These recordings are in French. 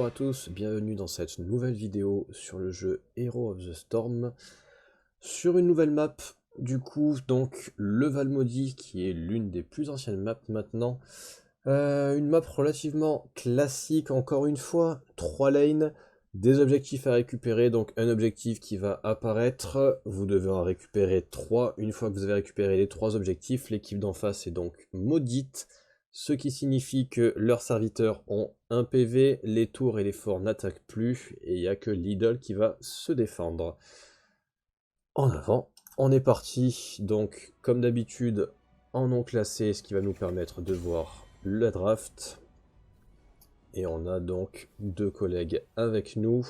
Bonjour à tous, bienvenue dans cette nouvelle vidéo sur le jeu Hero of the Storm, sur une nouvelle map, du coup, donc le Val Maudit, qui est l'une des plus anciennes maps maintenant. Une map relativement classique, encore une fois, 3 lanes, des objectifs à récupérer, donc un objectif qui va apparaître, vous devez en récupérer 3, une fois que vous avez récupéré les 3 objectifs, l'équipe d'en face est donc maudite, ce qui signifie que leurs serviteurs ont 1 PV, les tours et les forts n'attaquent plus, et il n'y a que l'idole qui va se défendre. En avant, on est parti, donc comme d'habitude, en non classé, ce qui va nous permettre de voir le draft. Et on a donc 2 collègues avec nous.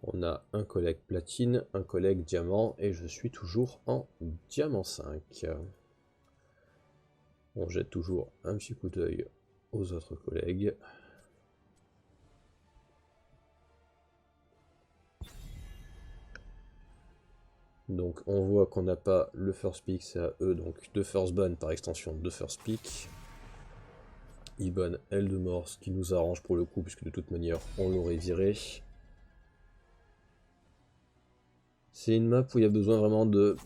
On a un collègue platine, un collègue diamant, et je suis toujours en diamant 5. On jette toujours un petit coup d'œil aux autres collègues. Donc on voit qu'on n'a pas le first pick, c'est à eux, donc de first ban par extension de first pick. Ils bannent L de mort, ce qui nous arrange pour le coup, puisque de toute manière on l'aurait viré. C'est une map où il y a besoin vraiment de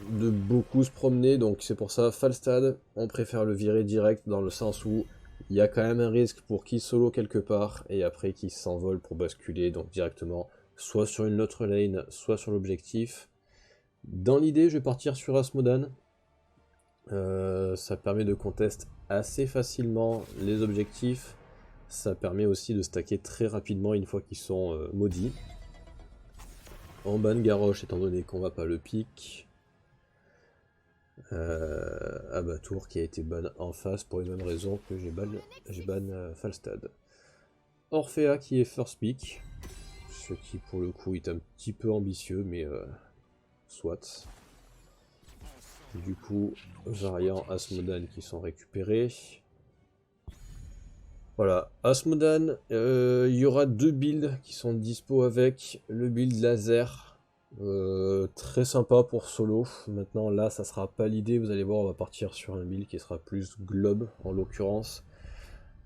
beaucoup se promener, donc c'est pour ça, Falstad, on préfère le virer direct dans le sens où il y a quand même un risque pour qu'il solo quelque part, et après qu'il s'envole pour basculer, donc directement, soit sur une autre lane, soit sur l'objectif. Dans l'idée, je vais partir sur Asmodan. Ça permet de contest assez facilement les objectifs. Ça permet aussi de stacker très rapidement une fois qu'ils sont maudits. On ban Garrosh étant donné qu'on va pas le pick. Abatour qui a été ban en face pour les mêmes raisons que j'ai ban Falstad. Orphea qui est first pick. Ce qui pour le coup est un petit peu ambitieux mais soit. Du coup, Variant, Asmodan qui sont récupérés. Voilà, Asmodan, il y aura 2 builds qui sont dispo avec. Le build laser, très sympa pour solo. Maintenant là, ça sera pas l'idée, vous allez voir, on va partir sur un build qui sera plus globe en l'occurrence.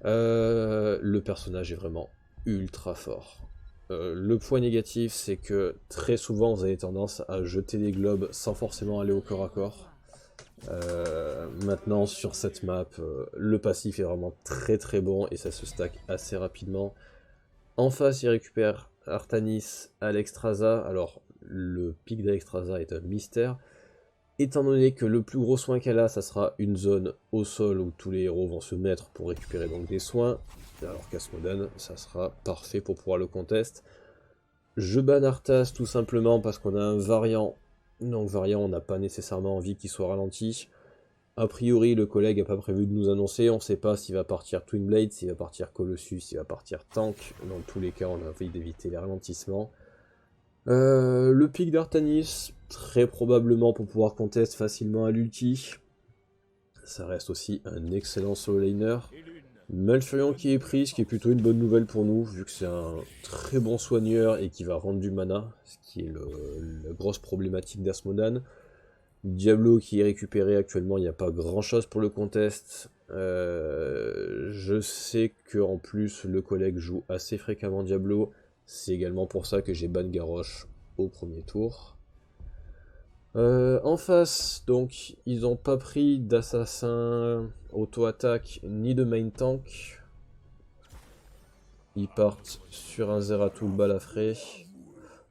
Le personnage est vraiment ultra fort. Le point négatif, c'est que très souvent vous avez tendance à jeter des globes sans forcément aller au corps à corps. Maintenant sur cette map, le passif est vraiment très bon et ça se stack assez rapidement. En face il récupère Artanis, Alexstrasza. Alors le pic d'Alexstrasza est un mystère, étant donné que le plus gros soin qu'elle a, ça sera une zone au sol où tous les héros vont se mettre pour récupérer donc des soins, alors qu'Asmodan, ça sera parfait pour pouvoir le contest. Je ban Arthas tout simplement parce qu'on a un variant. Donc variant, on n'a pas nécessairement envie qu'il soit ralenti. A priori, le collègue n'a pas prévu de nous annoncer, on ne sait pas s'il va partir Twin Blade, s'il va partir Colossus, s'il va partir Tank. Dans tous les cas, on a envie d'éviter les ralentissements. Le pic d'Artanis, très probablement pour pouvoir contest facilement à l'ulti. Ça reste aussi un excellent solo laner. Malfurion qui est pris, ce qui est plutôt une bonne nouvelle pour nous, vu que c'est un très bon soigneur et qui va rendre du mana, ce qui est la grosse problématique d'Asmodan. Diablo qui est récupéré actuellement, il n'y a pas grand chose pour le contest. Je sais qu'en plus le collègue joue assez fréquemment Diablo, c'est également pour ça que j'ai ban Garrosh au premier tour. En face, donc, ils n'ont pas pris d'assassin auto-attaque ni de main tank. Ils partent sur un Zeratul balafré.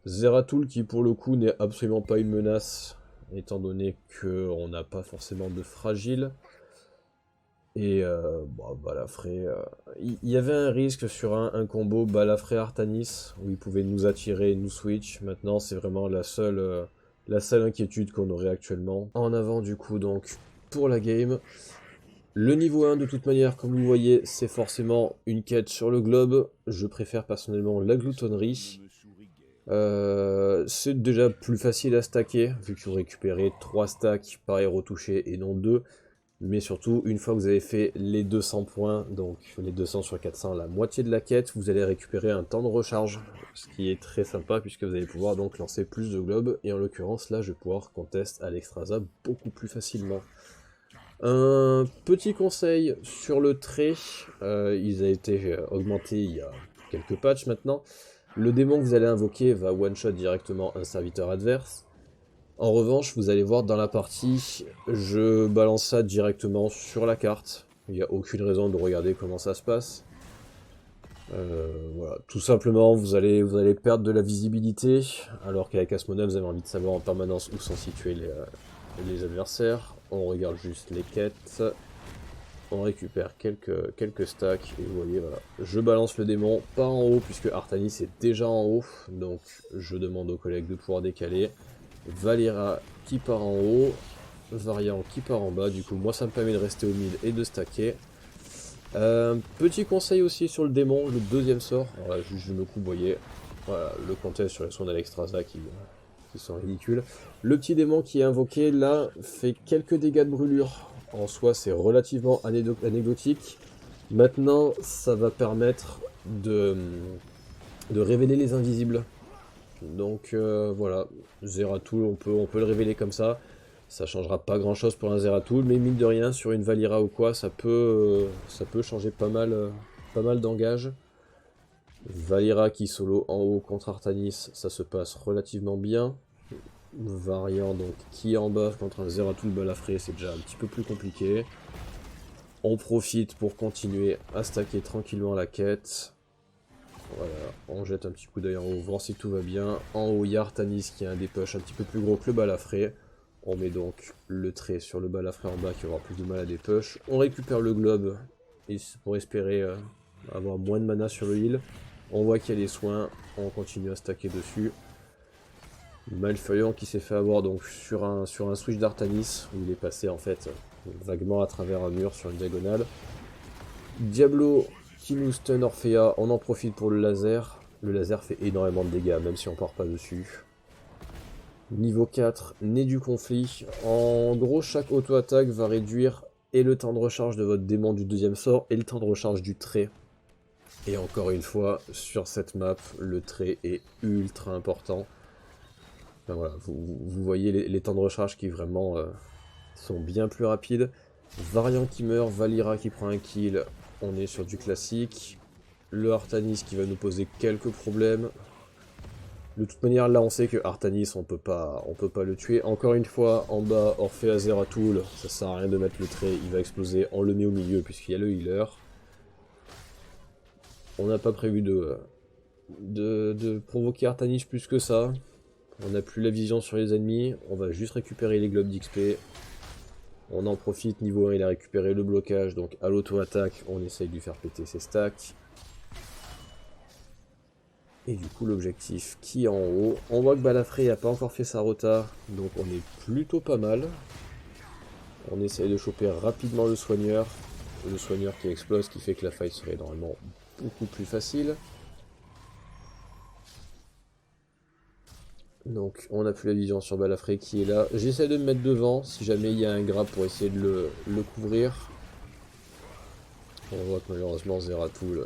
Zeratul qui pour le coup n'est absolument pas une menace, étant donné qu'on n'a pas forcément de fragile. Et balafré, il y avait un risque sur un combo balafré Artanis, où il pouvait nous attirer et nous switch. Maintenant c'est vraiment la seule inquiétude qu'on aurait actuellement. En avant du coup donc pour la game. Le niveau 1 de toute manière, comme vous voyez, c'est forcément une quête sur le globe. Je préfère personnellement la gloutonnerie. C'est déjà plus facile à stacker, vu que vous récupérez 3 stacks par héros touché et non 2. Mais surtout, une fois que vous avez fait les 200 points, donc les 200 sur 400, la moitié de la quête, vous allez récupérer un temps de recharge, ce qui est très sympa puisque vous allez pouvoir donc lancer plus de globes, et en l'occurrence là je vais pouvoir contest Alexstrasza beaucoup plus facilement. Un petit conseil sur le trait, il a été augmenté il y a quelques patchs maintenant. Le démon que vous allez invoquer va one-shot directement un serviteur adverse. En revanche, vous allez voir dans la partie, je balance ça directement sur la carte. Il n'y a aucune raison de regarder comment ça se passe. Voilà, tout simplement, vous allez perdre de la visibilité, alors qu'avec Asmodem, vous avez envie de savoir en permanence où sont situés les adversaires. On regarde juste les quêtes, on récupère quelques stacks, et vous voyez, voilà. Je balance le démon, pas en haut, puisque Artanis est déjà en haut, donc je demande aux collègues de pouvoir décaler. Valira qui part en haut, Variant qui part en bas, du coup moi ça me permet de rester au mid et de stacker. Petit conseil aussi sur le démon, le deuxième sort, alors là juste je me coupe, vous voyez, voilà, le contest sur les soins d'Alexstrasza qui sont ridicules. Le petit démon qui est invoqué là fait quelques dégâts de brûlure, en soi c'est relativement anecdotique. Maintenant ça va permettre de révéler les invisibles. Donc voilà, Zeratul, on peut le révéler comme ça. Ça changera pas grand chose pour un Zeratul, mais mine de rien, sur une Valira ou quoi, ça peut changer pas mal d'engage. Valira qui solo en haut contre Artanis, ça se passe relativement bien. Variant donc qui est en bas contre un Zeratul balafré, c'est déjà un petit peu plus compliqué. On profite pour continuer à stacker tranquillement la quête. Voilà, on jette un petit coup d'œil en haut, voir si tout va bien. En haut, il y a Artanis qui a un dépush un petit peu plus gros que le balafré. On met donc le trait sur le balafré en bas qui aura plus de mal à dépush. On récupère le globe pour espérer avoir moins de mana sur le heal. On voit qu'il y a les soins, on continue à stacker dessus. Malfurion qui s'est fait avoir donc sur un switch d'Artanis, où il est passé en fait vaguement à travers un mur sur une diagonale. Diablo qui nous stun Orphea, on en profite pour le laser. Le laser fait énormément de dégâts, même si on part pas dessus. Niveau 4, nez du conflit. En gros, chaque auto-attaque va réduire et le temps de recharge de votre démon du deuxième sort et le temps de recharge du trait. Et encore une fois, sur cette map, le trait est ultra important. Enfin, voilà, vous voyez les temps de recharge qui vraiment sont bien plus rapides. Variant qui meurt, Valira qui prend un kill, on est sur du classique. Le Artanis qui va nous poser quelques problèmes. De toute manière, là on sait que Artanis, on peut pas le tuer. Encore une fois, en bas, Orphea Zeratul, ça sert à rien de mettre le trait, il va exploser. On le met au milieu puisqu'il y a le healer. On n'a pas prévu de provoquer Artanis plus que ça. On n'a plus la vision sur les ennemis, on va juste récupérer les globes d'XP. On en profite, niveau 1 il a récupéré le blocage, donc à l'auto-attaque on essaye de lui faire péter ses stacks. Et du coup l'objectif qui est en haut, on voit que Balafré n'a pas encore fait sa rota, donc on est plutôt pas mal. On essaye de choper rapidement le soigneur qui explose, qui fait que la fight serait normalement beaucoup plus facile. Donc on n'a plus la vision sur Balafré qui est là. J'essaie de me mettre devant si jamais il y a un grab pour essayer de le couvrir. On voit que malheureusement Zeratul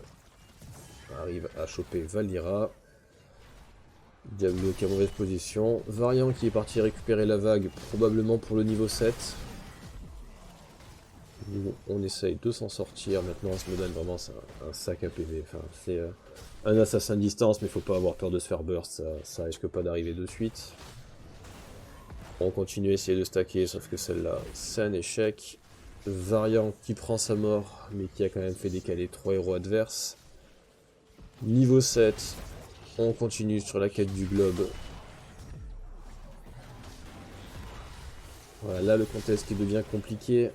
arrive à choper Valira. Diablo qui est en mauvaise position. Variant qui est parti récupérer la vague, probablement pour le niveau 7. Nous, on essaye de s'en sortir. Maintenant, Asmodem, vraiment, c'est un sac à PV. Enfin, c'est un assassin distance, mais il faut pas avoir peur de se faire burst. Ça risque pas d'arriver de suite. On continue à essayer de stacker, sauf que celle-là, c'est un échec. Variant qui prend sa mort, mais qui a quand même fait décaler 3 héros adverses. Niveau 7, on continue sur la quête du globe. Voilà, là le contest qui devient compliqué.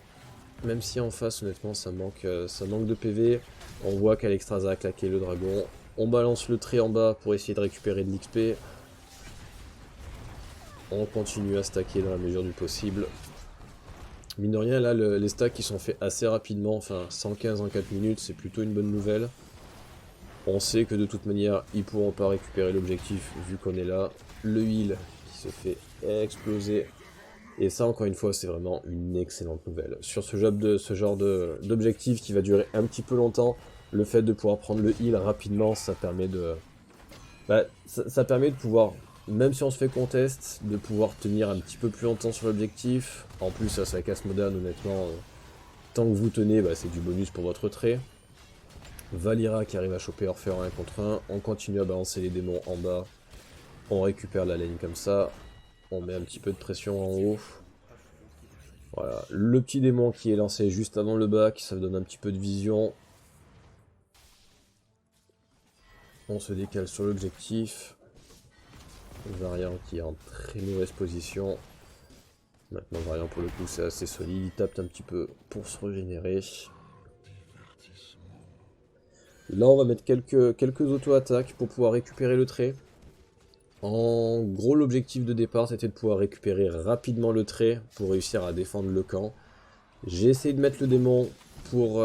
Même si en face, honnêtement, ça manque de PV. On voit qu'Alexstrasza a claqué le dragon. On balance le trait en bas pour essayer de récupérer de l'XP. On continue à stacker dans la mesure du possible. Mine de rien, là, les stacks qui sont faits assez rapidement, enfin 115 en 4 minutes, c'est plutôt une bonne nouvelle. On sait que de toute manière, ils pourront pas récupérer l'objectif vu qu'on est là. Le heal qui se fait exploser. Et ça, encore une fois, c'est vraiment une excellente nouvelle. Sur ce genre d'objectif qui va durer un petit peu longtemps, le fait de pouvoir prendre le heal rapidement, ça permet de... ça permet de pouvoir, même si on se fait contest, de pouvoir tenir un petit peu plus longtemps sur l'objectif. En plus, ça, c'est avec Asmodem, honnêtement, tant que vous tenez, c'est du bonus pour votre trait. Valira qui arrive à choper Orphée en 1 contre 1. On continue à balancer les démons en bas. On récupère la lane comme ça. On met un petit peu de pression en haut. Voilà, le petit démon qui est lancé juste avant le bac, ça donne un petit peu de vision. On se décale sur l'objectif. Variant qui est en très mauvaise position. Maintenant Variant pour le coup c'est assez solide, il tape un petit peu pour se régénérer. Là on va mettre quelques auto-attaques pour pouvoir récupérer le trait. En gros l'objectif de départ c'était de pouvoir récupérer rapidement le trait pour réussir à défendre le camp. J'ai essayé de mettre le démon pour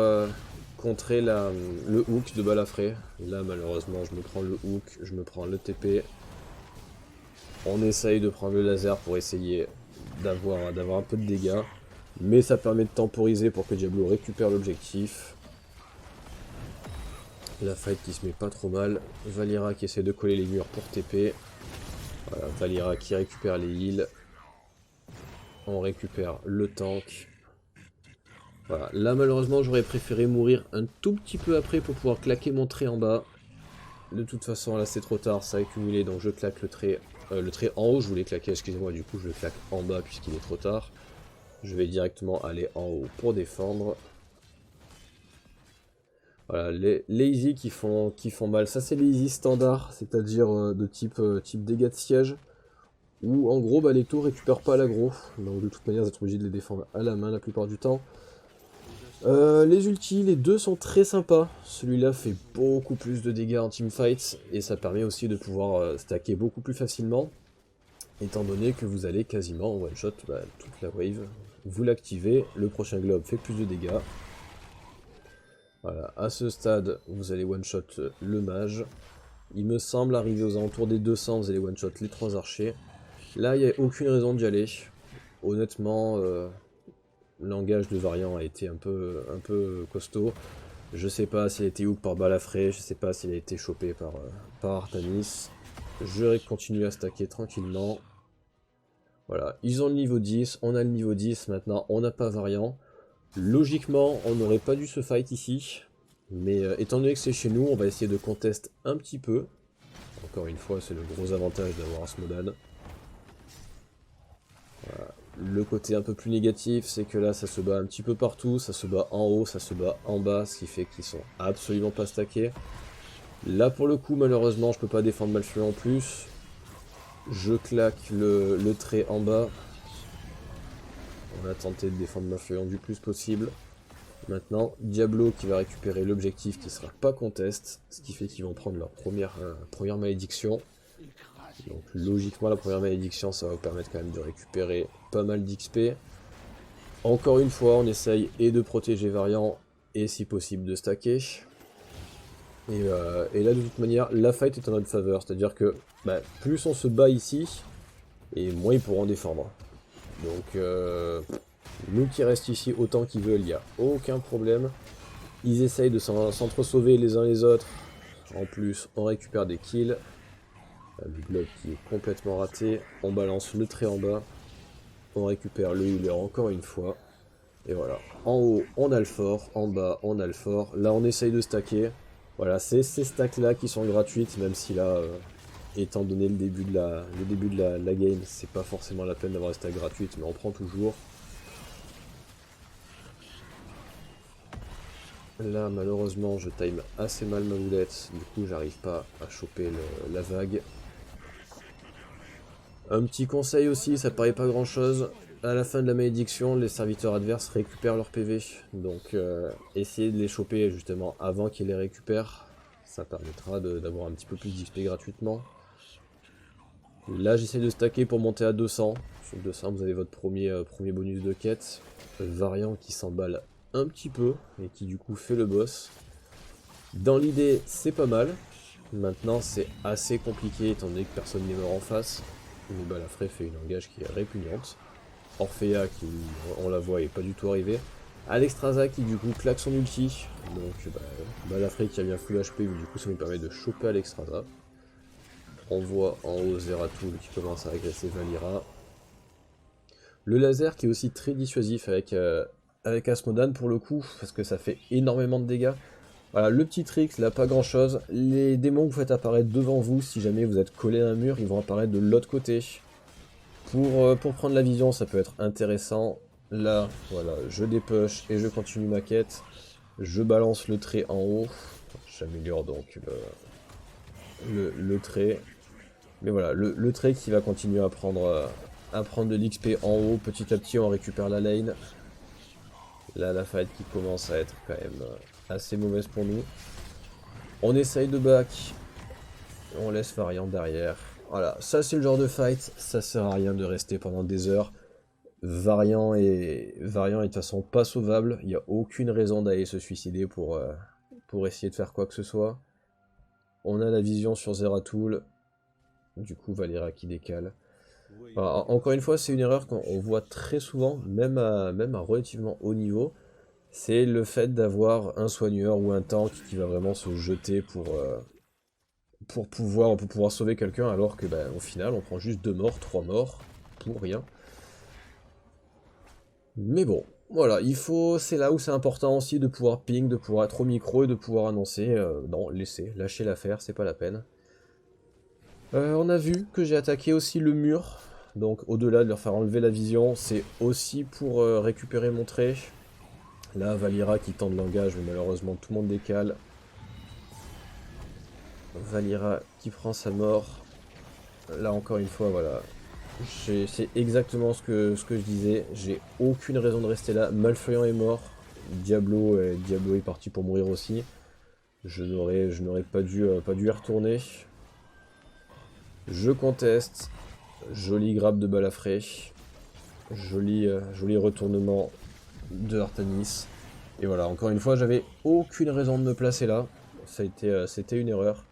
contrer le hook de Balafré. Là malheureusement je me prends le hook, je me prends le TP. On essaye de prendre le laser pour essayer d'avoir un peu de dégâts. Mais ça permet de temporiser pour que Diablo récupère l'objectif. La fight qui se met pas trop mal. Valira qui essaie de coller les murs pour TP. Voilà, Valira qui récupère les heals. On récupère le tank. Voilà, là malheureusement j'aurais préféré mourir un tout petit peu après pour pouvoir claquer mon trait en bas. De toute façon là c'est trop tard, ça a accumulé donc je claque le trait en haut, je voulais claquer, excusez-moi, du coup je le claque en bas puisqu'il est trop tard. Je vais directement aller en haut pour défendre. Voilà, les easy qui font mal, ça c'est les easy standards, c'est-à-dire de type dégâts de siège. Où en gros bah, les tours récupèrent pas l'aggro, donc de toute manière vous êtes obligé de les défendre à la main la plupart du temps. Les ultis, les deux sont très sympas. Celui-là fait beaucoup plus de dégâts en teamfight et ça permet aussi de pouvoir stacker beaucoup plus facilement. Étant donné que vous allez quasiment one shot toute la wave. Vous l'activez, le prochain globe fait plus de dégâts. Voilà, à ce stade, vous allez one shot le mage. Il me semble arriver aux alentours des 200, vous allez one shot les 3 archers. Là, il n'y a aucune raison d'y aller. Honnêtement, l'engage de Variant a été un peu costaud. Je sais pas s'il a été hook par Balafré, je sais pas s'il a été chopé par Artanis. Je vais continuer à stacker tranquillement. Voilà, ils ont le niveau 10, on a le niveau 10, maintenant on n'a pas Variant. Logiquement, on n'aurait pas dû se fight ici. Mais étant donné que c'est chez nous, on va essayer de contest un petit peu. Encore une fois, c'est le gros avantage d'avoir un Smodan. Voilà. Le côté un peu plus négatif, c'est que là ça se bat un petit peu partout, ça se bat en haut, ça se bat en bas, ce qui fait qu'ils sont absolument pas stackés. Là pour le coup malheureusement je peux pas défendre Malfurion en plus. Je claque le trait en bas. On a tenté de défendre Malfurion du plus possible. Maintenant Diablo qui va récupérer l'objectif qui sera pas contest, ce qui fait qu'ils vont prendre leur première malédiction. Donc logiquement la première malédiction ça va vous permettre quand même de récupérer pas mal d'XP. Encore une fois on essaye et de protéger Variant et si possible de stacker. Et là de toute manière la fight est en notre faveur, c'est à dire que plus on se bat ici et moins ils pourront défendre. Donc nous qui restons ici autant qu'ils veulent, il n'y a aucun problème. Ils essayent de s'entre-sauver les uns les autres. En plus on récupère des kills. Le globe qui est complètement raté, on balance le trait en bas, on récupère le healer encore une fois, et voilà. En haut on a le fort, en bas on a le fort, là on essaye de stacker, voilà c'est ces stacks là qui sont gratuites, même si là, étant donné le début de la game, c'est pas forcément la peine d'avoir des stacks gratuites, mais on prend toujours. Là malheureusement je time assez mal ma boulette, du coup j'arrive pas à choper la vague. Un petit conseil aussi, ça paraît pas grand chose, à la fin de la malédiction, les serviteurs adverses récupèrent leur PV, donc essayez de les choper justement avant qu'ils les récupèrent, ça permettra d'avoir un petit peu plus d'XP gratuitement. Là j'essaie de stacker pour monter à 200, sur 200 vous avez votre premier bonus de quête, Variant qui s'emballe un petit peu, et qui du coup fait le boss. Dans l'idée c'est pas mal, maintenant c'est assez compliqué étant donné que personne n'est mort en face. Mais Balafré fait une engage qui est répugnante. Orphea qui, on la voit, est pas du tout arrivé. Alexstrasza qui du coup claque son ulti. Donc Balafré qui a bien full HP, mais du coup ça nous permet de choper Alexstrasza. On voit en haut Zeratul qui commence à agresser Valira. Le laser qui est aussi très dissuasif avec Asmodan pour le coup, parce que ça fait énormément de dégâts. Voilà, le petit trick, là, pas grand chose. Les démons que vous faites apparaître devant vous, si jamais vous êtes collé à un mur, ils vont apparaître de l'autre côté. Pour prendre la vision, ça peut être intéressant. Là, voilà, je dépush et je continue ma quête. Je balance le trait en haut. J'améliore donc le trait. Mais voilà, le trait qui va continuer à prendre de l'XP en haut. Petit à petit, on récupère la lane. Là, la fight qui commence à être quand même assez mauvaise pour nous. On essaye de back. On laisse Variant derrière. Voilà, ça c'est le genre de fight. Ça sert à rien de rester pendant des heures. Variant est de toute façon pas sauvable. Il n'y a aucune raison d'aller se suicider pour essayer de faire quoi que ce soit. On a la vision sur Zeratul. Du coup, Valeera qui décale. Alors, encore une fois, c'est une erreur qu'on voit très souvent, même à relativement haut niveau. C'est le fait d'avoir un soigneur ou un tank qui va vraiment se jeter pour pouvoir sauver quelqu'un, alors que au final, on prend juste 2 morts, 3 morts, pour rien. Mais bon, voilà, c'est là où c'est important aussi de pouvoir ping, de pouvoir être au micro et de pouvoir annoncer, non, lâchez l'affaire, c'est pas la peine. On a vu que j'ai attaqué aussi le mur, donc au-delà de leur faire enlever la vision, c'est aussi pour récupérer mon trait. Là, Valeera qui tente de l'engage, mais malheureusement tout le monde décale. Valeera qui prend sa mort. Là encore une fois, voilà. C'est exactement ce que je disais. J'ai aucune raison de rester là. Malfurion est mort. Diablo est parti pour mourir aussi. Je n'aurais pas dû y retourner. Je conteste. Joli grab de balafré. Joli retournement de Artanis. Et voilà, encore une fois, j'avais aucune raison de me placer là. C'était une erreur.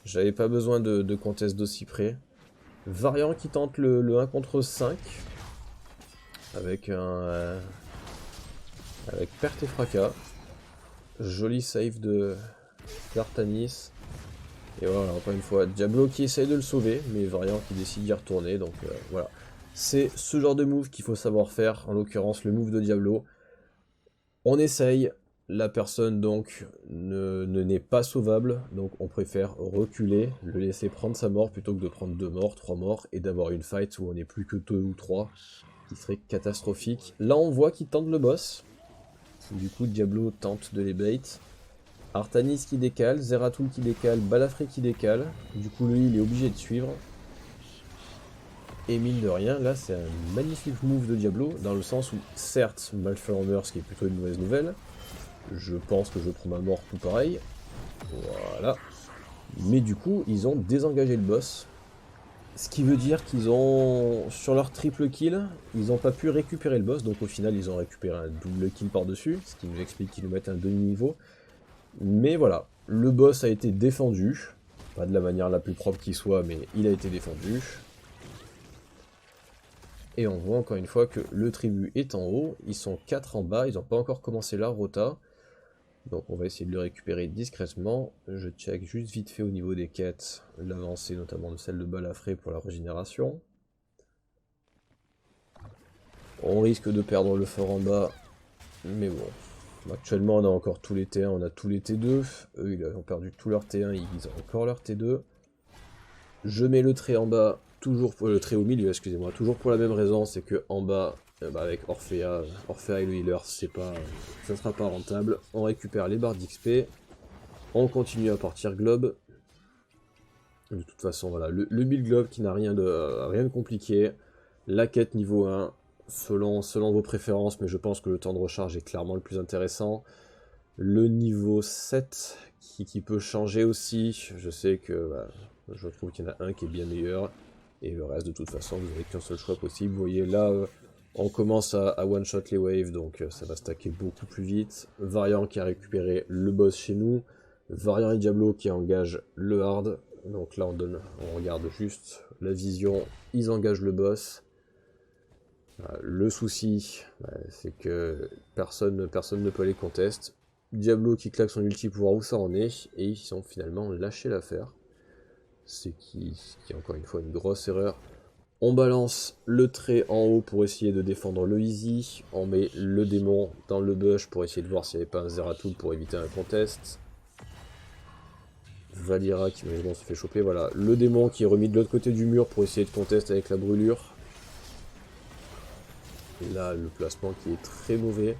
J'avais pas besoin de contest d'aussi près. Variant qui tente le 1 contre 5. Avec avec perte et fracas. Joli save d'Artanis. Et voilà, encore une fois, Diablo qui essaye de le sauver, mais Variant qui décide d'y retourner. Donc voilà. C'est ce genre de move qu'il faut savoir faire, en l'occurrence le move de Diablo. On essaye, la personne donc n'est pas sauvable, donc on préfère reculer, le laisser prendre sa mort plutôt que de prendre 2 morts, 3 morts, et d'avoir une fight où on n'est plus que 2 ou 3, qui serait catastrophique. Là on voit qu'il tente le boss, du coup Diablo tente de les bait. Artanis qui décale, Zeratul qui décale, Balafré qui décale, du coup lui il est obligé de suivre. Et mine de rien, là c'est un magnifique move de Diablo, dans le sens où, certes, Malfurion meurt, ce qui est plutôt une mauvaise nouvelle. Je pense que je prends ma mort tout pareil. Voilà. Mais du coup, ils ont désengagé le boss. Ce qui veut dire qu'ils ont, sur leur triple kill, ils n'ont pas pu récupérer le boss, donc au final ils ont récupéré un double kill par-dessus, ce qui nous explique qu'ils nous mettent un demi-niveau. Mais voilà, le boss a été défendu, pas de la manière la plus propre qui soit, mais il a été défendu. Et on voit encore une fois que le tribut est en haut, ils sont 4 en bas, ils n'ont pas encore commencé leur rota. Donc on va essayer de le récupérer discrètement. Je check juste vite fait au niveau des quêtes, l'avancée notamment de celle de Balafré pour la régénération. On risque de perdre le fort en bas, mais bon. Actuellement on a encore tous les T1, on a tous les T2. Eux ils ont perdu tous leurs T1, ils ont encore leur T2. Je mets le trait en bas, toujours pour le trait au milieu, excusez-moi, toujours pour la même raison, c'est que en bas, avec Orphea et le healer, ça sera pas rentable. On récupère les barres d'XP, on continue à partir globe. De toute façon, voilà, le build globe qui n'a rien de compliqué. La quête niveau 1, selon vos préférences, mais je pense que le temps de recharge est clairement le plus intéressant. Le niveau 7 qui peut changer aussi, je sais que je trouve qu'il y en a un qui est bien meilleur, et le reste de toute façon vous n'avez qu'un seul choix possible. Vous voyez là, on commence à one-shot les waves, donc ça va stacker beaucoup plus vite. Variant qui a récupéré le boss chez nous, Variant et Diablo qui engagent le hard, donc là on regarde juste la vision, ils engagent le boss. Le souci, c'est que personne ne peut les contester. Diablo qui claque son ulti pour voir où ça en est, et ils ont finalement lâché l'affaire. Ce qui est encore une fois une grosse erreur. On balance le trait en haut pour essayer de défendre le easy. On met le démon dans le bush pour essayer de voir s'il n'y avait pas un Zeratul pour éviter un contest. Valira qui malheureusement se fait choper. Voilà, le démon qui est remis de l'autre côté du mur pour essayer de contester avec la brûlure. Et là, le placement qui est très mauvais.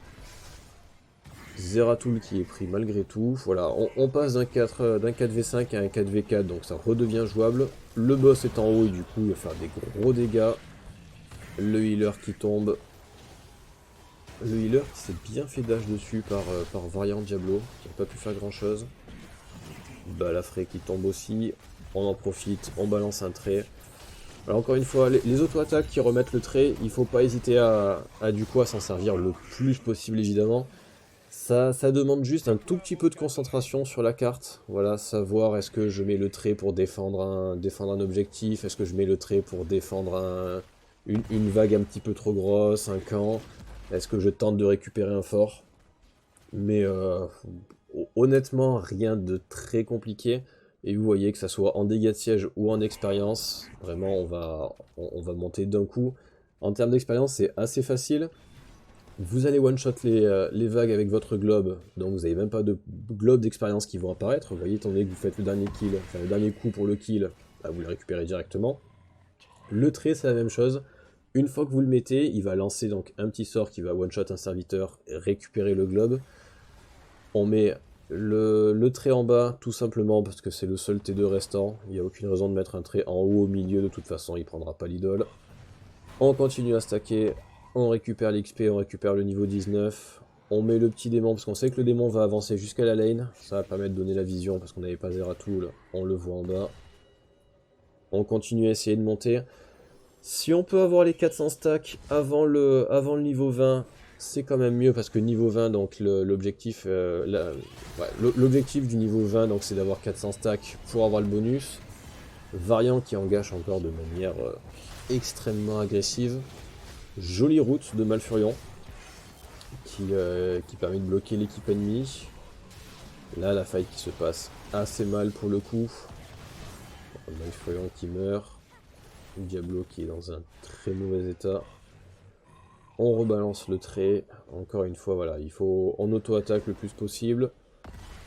Zeratul qui est pris malgré tout. Voilà, on passe d'un 4v5 à un 4v4, donc ça redevient jouable. Le boss est en haut et du coup il va faire des gros dégâts. Le healer qui tombe. Le healer qui s'est bien fait dash dessus par Variant Diablo, qui n'a pas pu faire grand chose. Balafré qui tombe aussi. On en profite, on balance un trait. Alors encore une fois, les auto-attaques qui remettent le trait, il faut pas hésiter à du coup à s'en servir le plus possible évidemment. Ça demande juste un tout petit peu de concentration sur la carte. Voilà, savoir est-ce que je mets le trait pour défendre un objectif, est-ce que je mets le trait pour défendre une vague un petit peu trop grosse, un camp, est-ce que je tente de récupérer un fort. Mais honnêtement, rien de très compliqué. Et vous voyez que ça soit en dégâts de siège ou en expérience, vraiment on va monter d'un coup. En termes d'expérience, c'est assez facile. Vous allez one-shot les vagues avec votre globe, donc vous n'avez même pas de globe d'expérience qui vont apparaître. Vous voyez, étant donné que vous faites le dernier kill, enfin le dernier coup pour le kill, bah, vous le récupérez directement. Le trait, c'est la même chose. Une fois que vous le mettez, il va lancer donc un petit sort qui va one-shot un serviteur et récupérer le globe. On met le trait en bas, tout simplement parce que c'est le seul T2 restant. Il n'y a aucune raison de mettre un trait en haut au milieu, de toute façon il prendra pas l'idole. On continue à stacker. On récupère l'XP, on récupère le niveau 19. On met le petit démon, parce qu'on sait que le démon va avancer jusqu'à la lane. Ça va permettre de donner la vision, parce qu'on n'avait pas Zeratul. On le voit en bas. On continue à essayer de monter. Si on peut avoir les 400 stacks avant le niveau 20, c'est quand même mieux, parce que niveau 20, donc l'objectif du niveau 20, donc c'est d'avoir 400 stacks pour avoir le bonus. Variant qui engage encore de manière extrêmement agressive. Jolie route de Malfurion qui permet de bloquer l'équipe ennemie. Là, la fight qui se passe assez mal pour le coup. Malfurion qui meurt. Diablo qui est dans un très mauvais état. On rebalance le trait. Encore une fois, voilà, on auto-attaque le plus possible.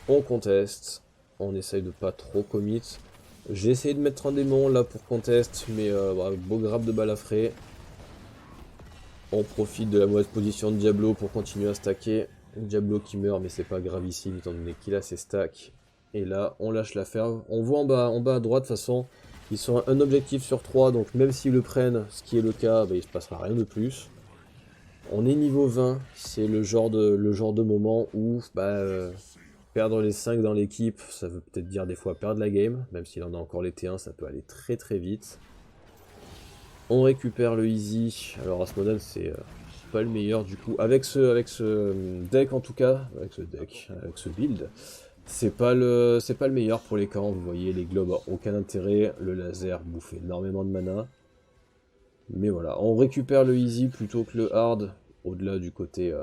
On conteste. On essaye de pas trop commit. J'ai essayé de mettre un démon là pour contest, mais beau grab de balafré. On profite de la mauvaise position de Diablo pour continuer à stacker. Diablo qui meurt, mais c'est pas gravissime étant donné qu'il a ses stacks. Et là, on lâche l'affaire. On voit en bas à droite, de toute façon, ils sont un objectif sur 3, donc même s'ils le prennent, ce qui est le cas, bah, il se passera rien de plus. On est niveau 20, c'est le genre de moment où perdre les 5 dans l'équipe, ça veut peut-être dire des fois perdre la game, même s'il en a encore les T1, ça peut aller très très vite. On récupère le easy. Alors Asmodan c'est pas le meilleur du coup. Avec ce deck en tout cas, avec ce build, c'est pas le meilleur pour les camps. Vous voyez, les globes n'ont aucun intérêt. Le laser bouffe énormément de mana. Mais voilà, on récupère le easy plutôt que le hard. Au-delà du côté,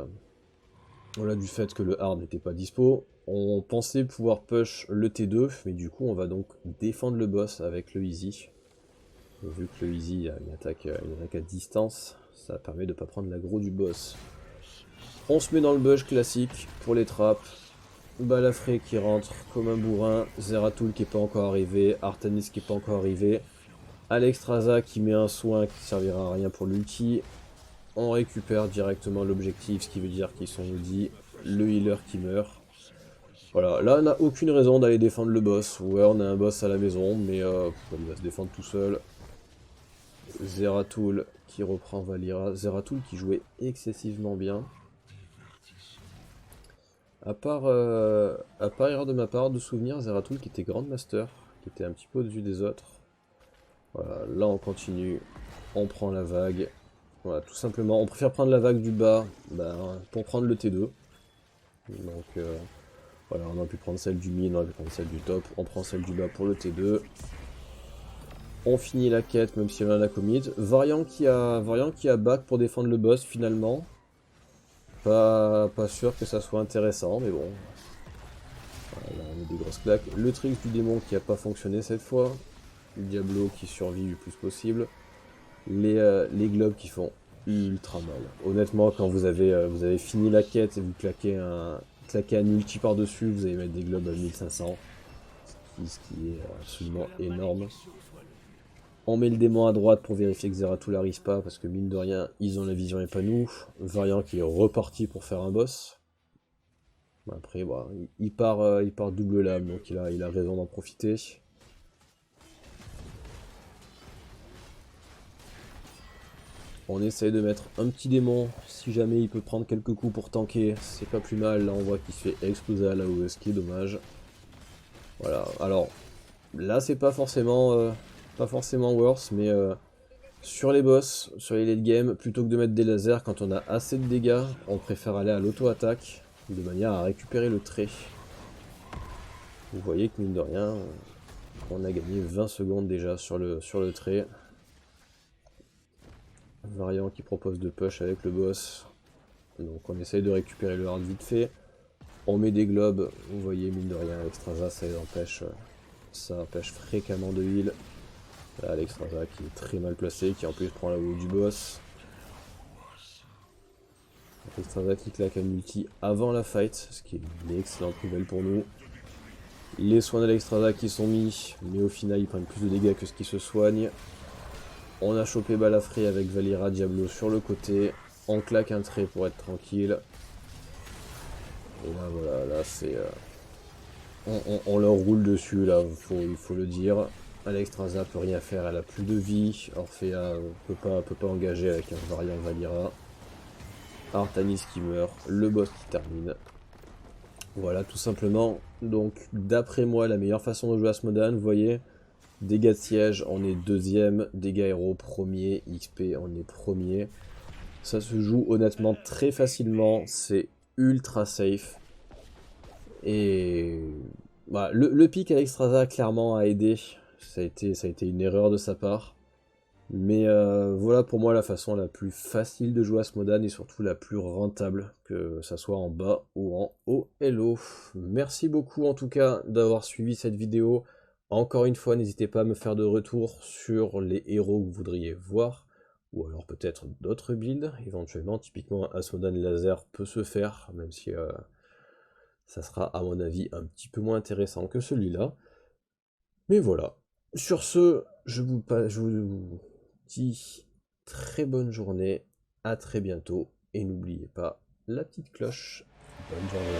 voilà, du fait que le hard n'était pas dispo. On pensait pouvoir push le T2, mais du coup on va donc défendre le boss avec le easy. Vu que le easy a une attaque à distance, ça permet de ne pas prendre l'aggro du boss. On se met dans le bush classique pour les trappes. Balafré qui rentre comme un bourrin. Zeratul qui n'est pas encore arrivé. Artanis qui n'est pas encore arrivé. Alexstrasza qui met un soin qui servira à rien pour l'ulti. On récupère directement l'objectif, ce qui veut dire qu'ils sont maudits. Le healer qui meurt. Voilà, là on n'a aucune raison d'aller défendre le boss. Ouais, on a un boss à la maison, mais il va se défendre tout seul. Zeratul qui reprend Valira. Zeratul qui jouait excessivement bien. À part erreur de ma part de souvenir, Zeratul qui était Grandmaster, qui était un petit peu au-dessus des autres. Voilà, là on continue, on prend la vague. Voilà, tout simplement, on préfère prendre la vague du bas pour prendre le T2. Donc voilà, on aurait pu prendre celle du mid, on aurait pu prendre celle du top, on prend celle du bas pour le T2. On finit la quête même si on en a commit. Variant qui a back pour défendre le boss finalement. Pas sûr que ça soit intéressant, mais bon. Voilà, on a des grosses claques. Le trick du démon qui a pas fonctionné cette fois. Le Diablo qui survit le plus possible. Les globes qui font ultra mal. Honnêtement, quand vous avez fini la quête et vous claquez un ulti par-dessus, vous allez mettre des globes à 1500. ce qui est absolument énorme. On met le démon à droite pour vérifier que Zeratul n'arrive pas, parce que mine de rien, ils ont la vision et pas nous. Variant qui est reparti pour faire un boss. Après, bah, il part double lame, donc il a raison d'en profiter. On essaye de mettre un petit démon, si jamais il peut prendre quelques coups pour tanker, c'est pas plus mal. Là on voit qu'il se fait exploser à la OE, ce qui est dommage. Voilà, alors là c'est pas forcément worse, mais sur les boss, sur les late game, plutôt que de mettre des lasers, quand on a assez de dégâts, on préfère aller à l'auto-attaque, de manière à récupérer le trait. Vous voyez que mine de rien, on a gagné 20 secondes déjà sur le trait. Variant qui propose de push avec le boss. Donc on essaye de récupérer le hard vite fait. On met des globes, vous voyez mine de rien l'Extrasa ça empêche fréquemment de heal. Là l'Extrasa qui est très mal placé, qui en plus prend la wall du boss. L'Extrasa qui claque un multi avant la fight, ce qui est une excellente nouvelle pour nous. Les soins de l'Extrasa qui sont mis, mais au final ils prennent plus de dégâts que ce qui se soigne. On a chopé Balafré avec Valira Diablo sur le côté. On claque un trait pour être tranquille. Et là voilà, là c'est... on leur roule dessus là, il faut le dire. Alexstrasza peut rien faire, elle a plus de vie. Orphea peut pas engager avec un variant Valira. Artanis qui meurt, le boss qui termine. Voilà tout simplement. Donc d'après moi la meilleure façon de jouer à Smodan, vous voyez. Dégâts de siège, on est deuxième. Dégâts héros, premier. XP, on est premier. Ça se joue honnêtement très facilement. C'est ultra safe. Et bah, le pic avec Strasa clairement a aidé. Ça a été une erreur de sa part. Mais voilà pour moi la façon la plus facile de jouer à Smodan et surtout la plus rentable, que ça soit en bas ou en haut. Hello. Merci beaucoup en tout cas d'avoir suivi cette vidéo. Encore une fois, n'hésitez pas à me faire de retour sur les héros que vous voudriez voir, ou alors peut-être d'autres builds, éventuellement. Typiquement, Asmodan Laser peut se faire, même si ça sera à mon avis un petit peu moins intéressant que celui-là. Mais voilà. Sur ce, je vous dis très bonne journée, à très bientôt, et n'oubliez pas la petite cloche. Bonne journée.